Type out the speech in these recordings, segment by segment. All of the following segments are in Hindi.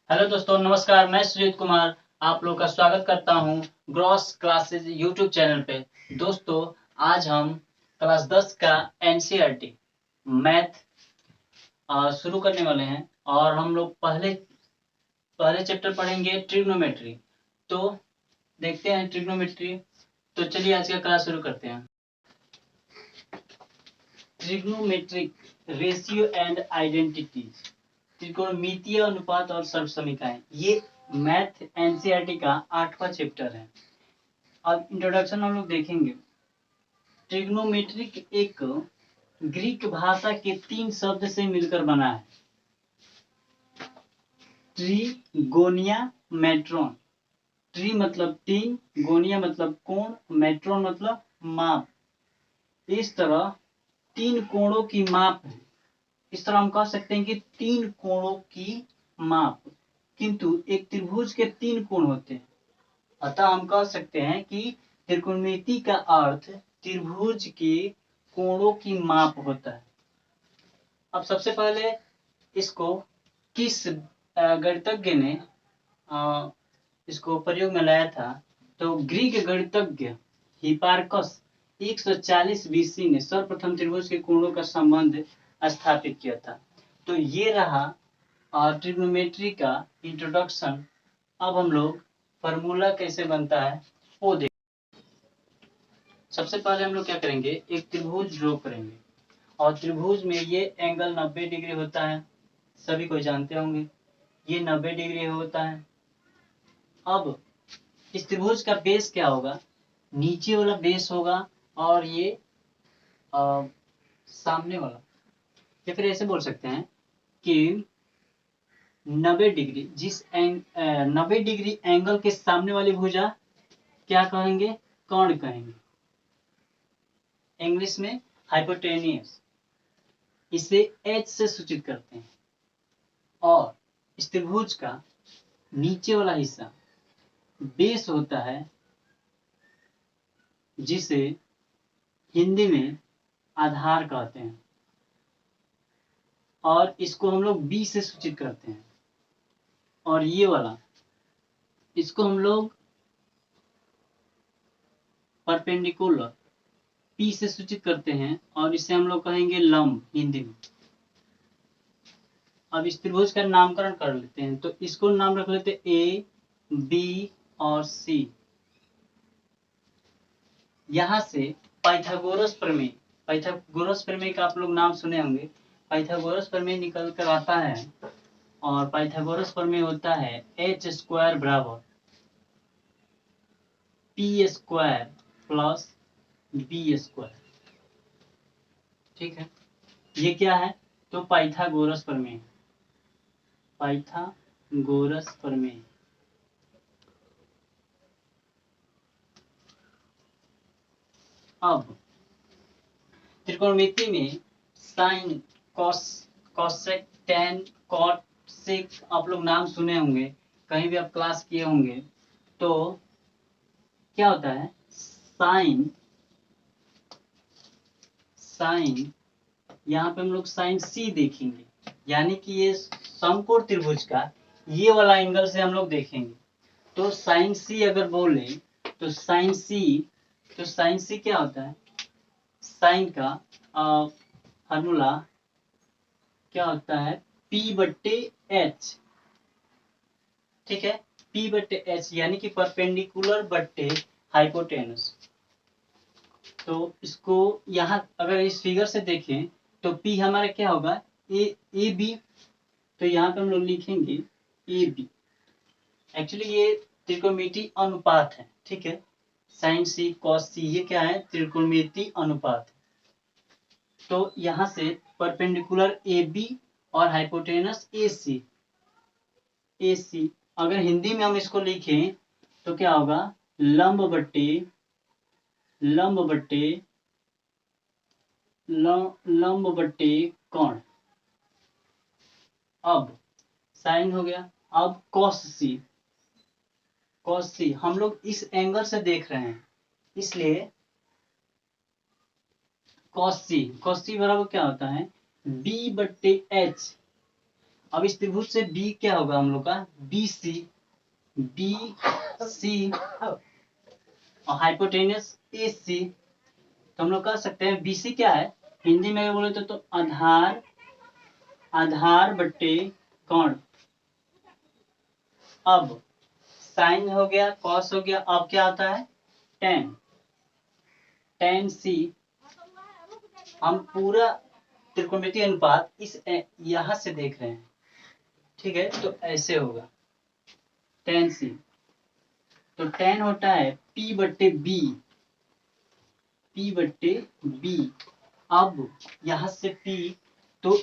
हेलो दोस्तों, नमस्कार। मैं सुजीत कुमार आप लोग का स्वागत करता हूं ग्रॉस क्लासेस यूट्यूब चैनल पे। दोस्तों, आज हम क्लास 10 का एनसीईआरटी मैथ शुरू करने वाले हैं और हम लोग पहले पहले चैप्टर पढ़ेंगे ट्रिग्नोमेट्री। तो देखते हैं ट्रिग्नोमेट्री। तो चलिए आज का क्लास शुरू करते हैं। ट्रिग्नोमेट्रिक रेशियो एंड आइडेंटिटीज, त्रिकोणमितीय अनुपात और सर्वसमीकरण, ये मैथ एनसीईआरटी का 8वां चैप्टर है। अब इंट्रोडक्शन हम लोग देखेंगे। ट्रिग्नोमेट्रिक एक ग्रीक भाषा के 3 शब्द से मिलकर बना है। ट्रीगोनिया मेट्रोन। ट्री मतलब 3, गोनिया मतलब कोण, मेट्रोन मतलब माप। इस तरह 3 कोणों की माप है। इस तरह हम कह सकते हैं कि 3 कोणों की माप, किंतु एक त्रिभुज के 3 कोण होते हैं। अतः हम कह सकते हैं कि त्रिकोणमिति का अर्थ त्रिभुज के कोणों की माप होता है। अब सबसे पहले इसको किस गणितज्ञ ने इसको प्रयोग में लाया था, तो ग्रीक गणितज्ञ हिपार्कस 140 बीसी ने सर्वप्रथम त्रिभुज के कोणों का संबंध स्थापित किया था। तो ये रहा ट्रिग्नोमेट्री का इंट्रोडक्शन। अब हम लोग फॉर्मूला कैसे बनता है वो देख। सबसे पहले हम लोग क्या करेंगे, एक त्रिभुज ड्रॉ करेंगे और त्रिभुज में ये एंगल 90 डिग्री होता है, सभी कोई जानते होंगे। ये 90 डिग्री होता है। अब इस त्रिभुज का बेस क्या होगा, नीचे वाला बेस होगा और ये सामने वाला, या फिर ऐसे बोल सकते हैं कि 90 डिग्री 90 डिग्री एंगल के सामने वाली भुजा क्या कहेंगे, कर्ण कहेंगे, इंग्लिश में हाइपोटेनियस। इसे एच से सूचित करते हैं। और इस त्रिभुज का नीचे वाला हिस्सा बेस होता है, जिसे हिंदी में आधार कहते हैं, और इसको हम लोग बी से सूचित करते हैं। और ये वाला, इसको हम लोग परपेंडिकुलर पी से सूचित करते हैं, और इसे हम लोग कहेंगे लंब हिंदी में। अब इस त्रिभुज का नामकरण कर लेते हैं, तो इसको नाम रख लेते हैं ए, बी और सी। यहां से पाइथागोरस प्रमेय, पाइथागोरस प्रमेय का आप लोग नाम सुने होंगे। पाइथागोरस प्रमेय निकल कर आता है, और पाइथागोरस प्रमेय होता है एच स्क्वायर बराबर P square plus B square. ठीक है, ये क्या है, तो पाइथागोरस प्रमेय, पाइथागोरस प्रमेय। अब त्रिकोणमिति में sine, cos, cosec, tan, cot, sec आप लोग नाम सुने होंगे, कहीं भी आप क्लास किए होंगे। तो क्या होता है, साइन, साइन यहाँ पे हम लोग साइन सी देखेंगे, यानी कि ये समकोण त्रिभुज का ये वाला एंगल से हम लोग देखेंगे। तो साइन सी अगर बोले, तो साइन सी, तो साइन सी क्या होता है, साइन का फॉर्मूला क्या होता है, पी बट्टे एच। ठीक है, पी बट्टे एच यानी कि परपेंडिकुलर बट्टे हाइपोटेनस। तो इसको यहाँ अगर इस फिगर से देखें, तो पी हमारा क्या होगा, ए बी। तो यहाँ पे हम लोग लिखेंगे ए बी। एक्चुअली ये त्रिकोणमिति अनुपात है। ठीक है, साइन सी कॉस सी ये क्या है, त्रिकोणमिति अनुपात। तो यहाँ से परपेंडिकुलर ए बी और हाइपोटेनस ए सी, ए सी। अगर हिंदी में हम इसको लिखें तो क्या होगा, लंब बट्टे, लंब बट्टे, लंब बट्टे कोण। अब साइन हो गया। अब कॉस सी, कॉस सी हम लोग इस एंगल से देख रहे हैं, इसलिए कॉस सी, कॉस सी बराबर क्या होता है, बी बट्टे एच। अब इस त्रिभुज से बी क्या होगा हम लोग का, बी सी और हाइपोटेनस ए सी। तो हम लोग कह सकते हैं बीसी क्या है, हिंदी में बोले तो आधार, आधार बट्टे कोण। अब साइन हो गया, कॉस हो गया, अब क्या आता है टेन, टेन सी। हम पूरा त्रिकोणमितीय अनुपात इस यहां से देख रहे हैं, ठीक है, तो ऐसे होगा टेन सी। तो टेन होता है पी बट्टे बी, पी बट्टे बी। अब यहां से पी, तो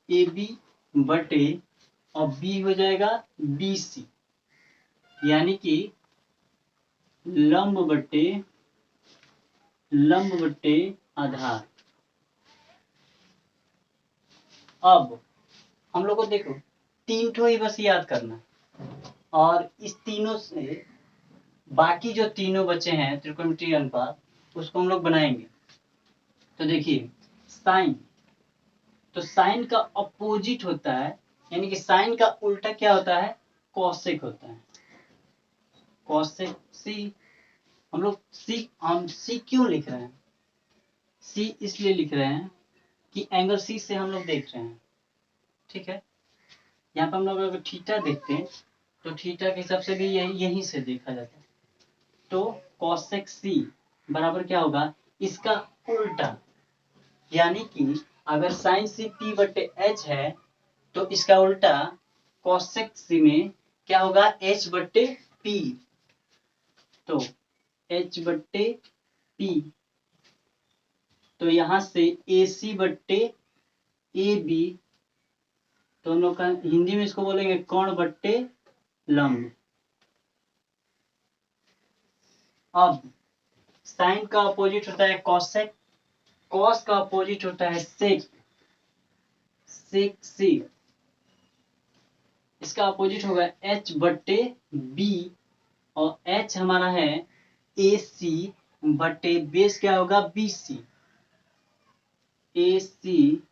ए बी बटे और बी हो जाएगा बी सी, यानी कि लंब बट्टे आधार। अब हम लोग को देखो तीन ठो ही बस याद करना, और इस तीनों से बाकी जो तीनों बचे हैं त्रिकोणमितीय अनुपात उसको हम लोग बनाएंगे। तो देखिए साइन, तो साइन का अपोजिट होता है, यानी कि साइन का उल्टा क्या होता है, कॉसेक होता है, कॉसेक सी। हम सी क्यों लिख रहे हैं, सी इसलिए लिख रहे हैं कि एंगल सी से हम लोग देख रहे हैं, ठीक है। यहाँ पर हम लोग अगर थीटा देखते हैं तो थीटा के हिसाब से भी यहीं से देखा जाता है। तो कॉसेक सी बराबर क्या होगा, इसका उल्टा, यानी कि अगर साइन सी पी बटे एच है तो इसका उल्टा कॉसेक सी में क्या होगा, एच बट्टे पी। तो एच बट्टे पी, तो यहां से ए सी बट्टे ए बी, तो हम लोग का हिंदी में इसको बोलेंगे कोण बट्टे लंब। अब साइन का अपोजिट होता है कॉसेक, कॉस का अपोजिट होता है सेक, सेक सी। इसका अपोजिट होगा एच बट्टे बी, और एच हमारा है ए सी बट्टे बेस क्या होगा B C, A C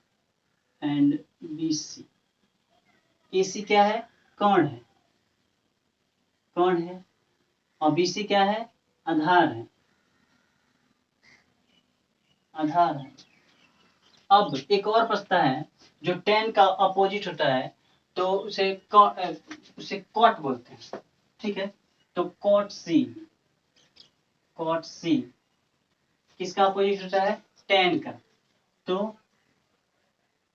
and B C. A C क्या है, कोण है, कोण है, और बी सी क्या है, आधार है, आधार है। अब एक और बचता है जो टेन का अपोजिट होता है, तो उसे कॉट बोलते हैं, ठीक है। तो कॉट सी, कॉट सी किसका अपोजिट होता है, टेन का। तो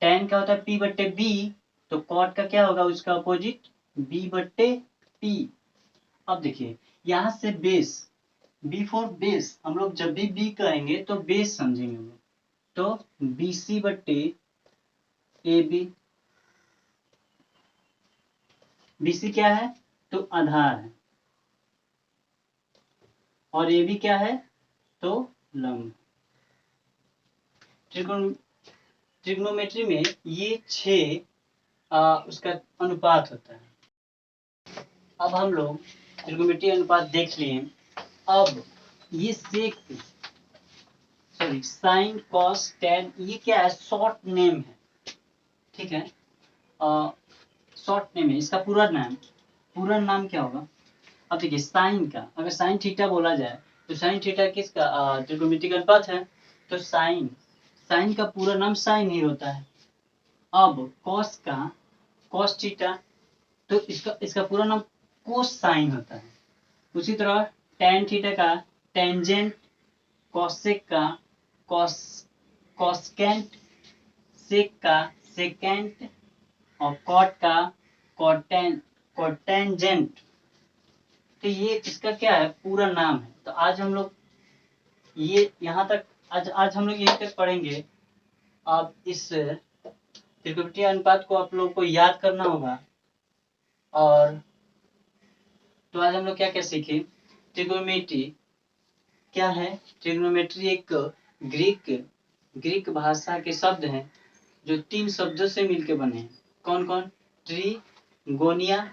टेन का होता है पी बट्टे बी, तो कॉट का क्या होगा उसका अपोजिट, बी बट्टे पी। अब देखिए यहां से बेस, बी फॉर बेस, हम लोग जब भी बी कहेंगे तो बेस समझेंगे हम लोग। तो बी सी बट्टे ए बी, बी सी क्या है, तो आधार है, और ए बी क्या है, तो लंब। ट्रिग्नोमेट्री में ये 6 उसका अनुपात होता है। अब हम लोग ट्रिग्नोमेट्री अनुपात देख लिए। अब ये सेक, सॉरी साइन कॉस टेन, ये क्या है, शॉर्ट नेम है, ठीक है, शॉर्ट नेम है। इसका पूरा नाम क्या होगा। अब देखिए साइन का, अगर साइन थीटा बोला जाए तो साइन थीटा किसका, त्रिकोणमितीय अनुपात है। तो साइन, साइन का पूरा नाम साइन ही होता है। अब कॉस का, कॉस थीटा, तो इसका पूरा नाम कोस साइन होता है। उसी तरह टेन थीटा का टेंजेंट, कॉसेक का कॉसकेंट, सेक का सेकेंट, और कॉट का कॉटेंजेंट। तो ये इसका क्या है, पूरा नाम है। तो आज हम लोग ये यहाँ तक, आज हम लोग यहीं तक पढ़ेंगे। अब इस त्रिकोणमितीय अनुपात को आप लोग को याद करना होगा। और तो आज हम लोग क्या क्या सीखे, ट्रिग्नोमेट्री क्या है। ट्रिग्नोमेट्री एक ग्रीक भाषा के शब्द हैं जो 3 शब्दों से मिलकर बने हैं। कौन कौन, ट्रीगोनिया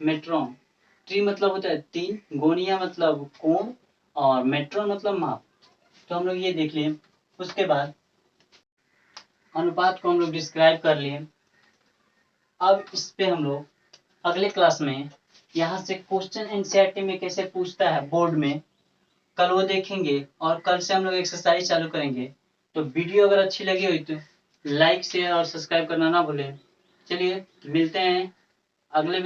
मेट्रोन। ट्री मतलब होता है 3, गोनिया मतलब कोण, और मेट्रोन मतलब माप। तो हम लोग ये देख लिए। उसके बाद अनुपात को हम लोग डिस्क्राइब कर लिए। अब इस पे हम लोग अगले क्लास में यहाँ से क्वेश्चन एनसीईआरटी में कैसे पूछता है बोर्ड में, कल वो देखेंगे और कल से हम लोग एक्सरसाइज चालू करेंगे। तो वीडियो अगर अच्छी लगी हुई तो लाइक शेयर और सब्सक्राइब करना ना भूलें। चलिए मिलते हैं अगले